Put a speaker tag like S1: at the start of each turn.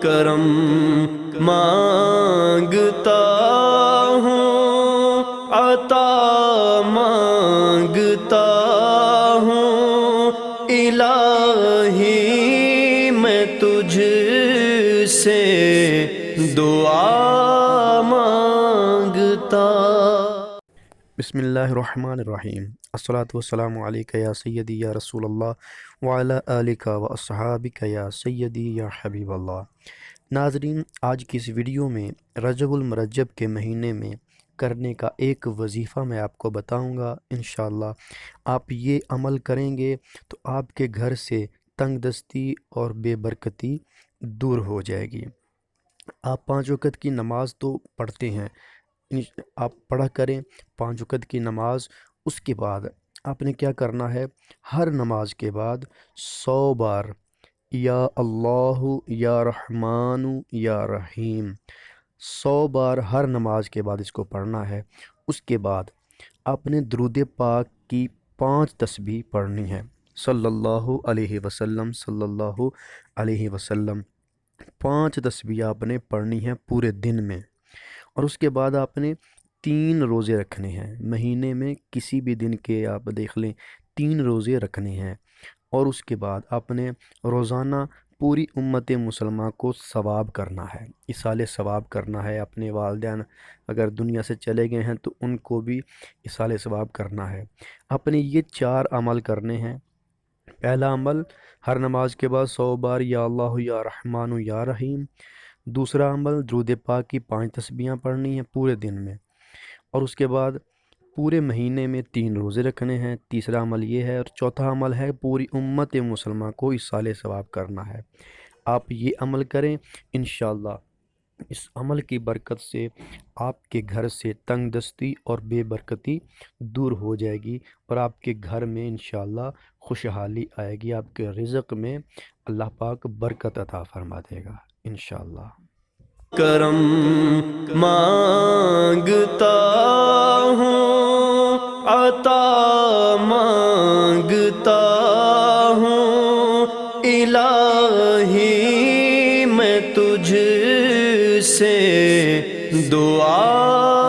S1: کرم مانگتا ہوں، عطا مانگتا ہوں، الہی میں تجھ سے دعا مانگتا۔
S2: بسم اللہ الرحمن الرحیم۔ الصلاۃ والسلام علیک یا سیدی یا رسول اللہ وعلی آلک و اصحابک یا سیدی یا حبیب اللہ۔ ناظرین، آج کی اس ویڈیو میں رجب المرجب کے مہینے میں کرنے کا ایک وظیفہ میں آپ کو بتاؤں گا۔ انشاءاللہ آپ یہ عمل کریں گے تو آپ کے گھر سے تنگ دستی اور بے برکتی دور ہو جائے گی۔ آپ 5 وقت کی نماز تو پڑھتے ہیں، آپ پڑھا کریں 5 وقت کی نماز۔ اس کے بعد آپ نے کیا کرنا ہے، ہر نماز کے بعد 100 بار یا اللہ یا رحمان یا رحیم 100 بار ہر نماز کے بعد اس کو پڑھنا ہے۔ اس کے بعد آپ نے درود پاک کی 5 تسبیح پڑھنی ہے، صلی اللہ علیہ وسلم صلی اللہ علیہ وسلم 5 تسبیح آپ نے پڑھنی ہے پورے دن میں۔ اور اس کے بعد آپ نے 3 روزے رکھنے ہیں، مہینے میں کسی بھی دن کے آپ دیکھ لیں 3 روزے رکھنے ہیں۔ اور اس کے بعد آپ نے روزانہ پوری امت مسلمہ کو ثواب کرنا ہے، ایصال ثواب کرنا ہے۔ اپنے والدین اگر دنیا سے چلے گئے ہیں تو ان کو بھی ایصال ثواب کرنا ہے۔ اپنے یہ 4 عمل کرنے ہیں۔ پہلا عمل، ہر نماز کے بعد 100 بار یا اللہ یا رحمان یا رحیم۔ دوسرا عمل، درود پاک کی 5 تسبیحاں پڑھنی ہیں پورے دن میں۔ اور اس کے بعد پورے مہینے میں 3 روزے رکھنے ہیں۔ تیسرا عمل یہ ہے، اور چوتھا عمل ہے پوری امت مسلمہ کو ایصال ثواب کرنا ہے۔ آپ یہ عمل کریں، انشاءاللہ اس عمل کی برکت سے آپ کے گھر سے تنگ دستی اور بے برکتی دور ہو جائے گی، اور آپ کے گھر میں انشاءاللہ خوشحالی آئے گی، آپ کے رزق میں اللہ پاک برکت عطا فرما دے گا انشاءاللہ۔
S1: کرم مانگتا ہوں، عطا مانگتا ہوں، الہی میں تجھ سے دعا